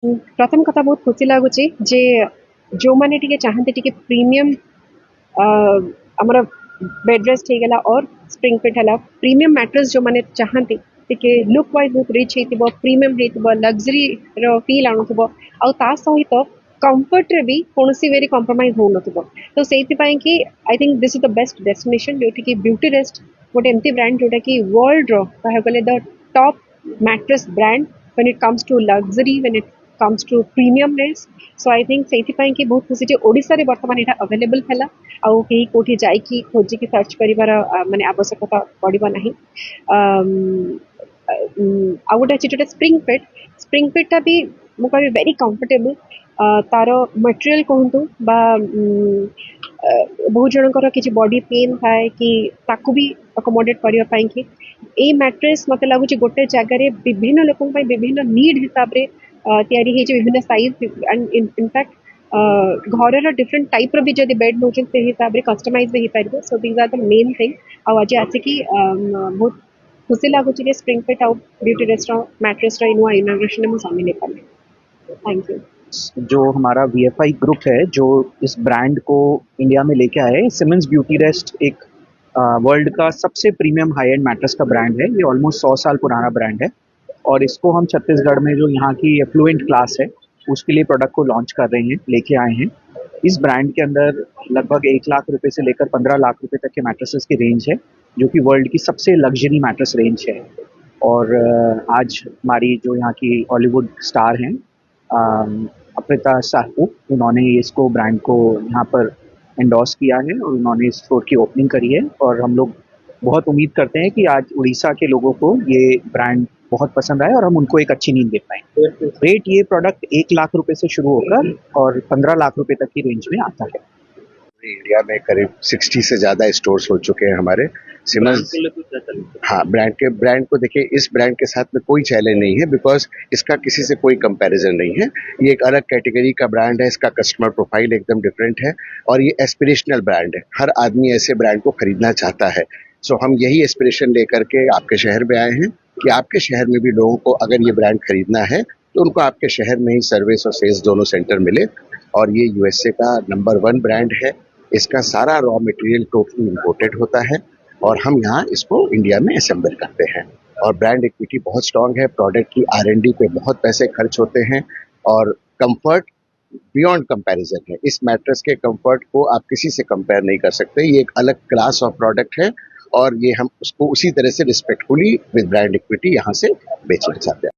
प्रथम कथा बहुत खुशी लगुच जे जो मैंने टिके चाहते टिके प्रीमियम आमर बेड रेस्ट हो गला और स्प्रिंग फिट है प्रीमियम मैट्रेस जो मैंने चाहती टिके लुक वाइज बहुत रिच हो प्रीमियम हो लग्जरी फील आणुव आ सहित कंफर्ट रे भी कौन सी वेरी कंप्रोमाइज हो तो से कि I think this is the best destination जो कि ब्यूटी रेस्ट गोटे एमती ब्रांड जोटा कि वर्ल्ड कह गले the top mattress brand when it comes to luxury, when it comes to premiumness. So I think से कि बहुत खुशी जे ओडिसा रे वर्तमान एटा अवेलेबल हैला आउ केही कोठी जाई कि खोजी कि सर्च करिवार माने आवश्यकता पड़िबा नाही आ गोटे अच्छी जोटा स्प्रिंग फिट भी मु कहि वेरी कंफर्टेबल तार मटेरियल कहतु बा बहुत जनकर किसी बॉडी पेन थाए कि ताकू भी अकोमोडेट करने कि ए मैट्रेस मत लगुच गोटे जगार विभिन्न लोक विभिन्न नीड हिसाब से तैयारी विभिन्न साइज एंड इनफैक्ट घर डिफरेंट टाइप भी जब बेड नौ हिसाब से कस्टमाइज भी हो पार so these are the main thing आज आसिकी बहुत खुशी लगुच स्प्रिंग फिट आउ ब्यूटी रेस्ट मैट्रेस नुआ इनॉग्रेशन में सामिल हो पारे। Thank you. जो हमारा VFI ग्रुप है जो इस ब्रांड को इंडिया में लेके आया है, सिमंस ब्यूटी रेस्ट एक वर्ल्ड का सबसे प्रीमियम हाई एंड मैट्रेस का ब्रांड है। ये ऑलमोस्ट 100 साल पुराना ब्रांड है और इसको हम छत्तीसगढ़ में जो यहाँ की एफ्लुएंट क्लास है उसके लिए प्रोडक्ट को लॉन्च कर रहे हैं, लेके आए हैं। इस ब्रांड के अंदर लगभग 1 लाख रुपए से लेकर 15 लाख रुपए तक के मैट्रेसेस की रेंज है, जो कि वर्ल्ड की सबसे लग्जरी मैट्रेस रेंज है। और आज हमारी जो यहाँ की हॉलीवुड स्टार हैं अप्रिता साहू, उन्होंने इसको ब्रांड को यहाँ पर एंडोर्स किया है और उन्होंने इस स्टोर की ओपनिंग करी है। और हम लोग बहुत उम्मीद करते हैं कि आज उड़ीसा के लोगों को ये ब्रांड बहुत पसंद आए और हम उनको एक अच्छी नींद दे पाएँ। रेट ये प्रोडक्ट 1 लाख रुपए से शुरू होकर और 15 लाख रुपए तक की रेंज में आता है। इंडिया में करीब 60 से ज़्यादा स्टोर्स हो चुके हैं हमारे सिमंस। हाँ, ब्रांड को देखिए, इस ब्रांड के साथ में कोई चैलेंज नहीं है बिकॉज इसका किसी से कोई कंपैरिजन नहीं है। ये एक अलग कैटेगरी का ब्रांड है, इसका कस्टमर प्रोफाइल एकदम डिफरेंट है और ये एस्पिरेशनल ब्रांड है। हर आदमी ऐसे ब्रांड को खरीदना चाहता है। सो हम यही एस्पिरेशन लेकर के आपके शहर में आए हैं कि आपके शहर में भी लोगों को अगर ये ब्रांड खरीदना है तो उनको आपके शहर में ही सर्विस और सेल्स दोनों सेंटर मिले। और ये USA का नंबर 1 ब्रांड है। इसका सारा रॉ मटेरियल टोटली इम्पोर्टेड होता है और हम यहाँ इसको इंडिया में असेंबल करते हैं। और ब्रांड इक्विटी बहुत स्ट्रांग है, प्रोडक्ट की R&D पे बहुत पैसे खर्च होते हैं और कंफर्ट बियॉन्ड कंपैरिजन है। इस मैट्रेस के कंफर्ट को आप किसी से कंपेयर नहीं कर सकते। ये एक अलग क्लास ऑफ प्रोडक्ट है और ये हम उसको उसी तरह से रिस्पेक्टफुली विद ब्रांड इक्विटी यहाँ से बेचना चाहते हैं।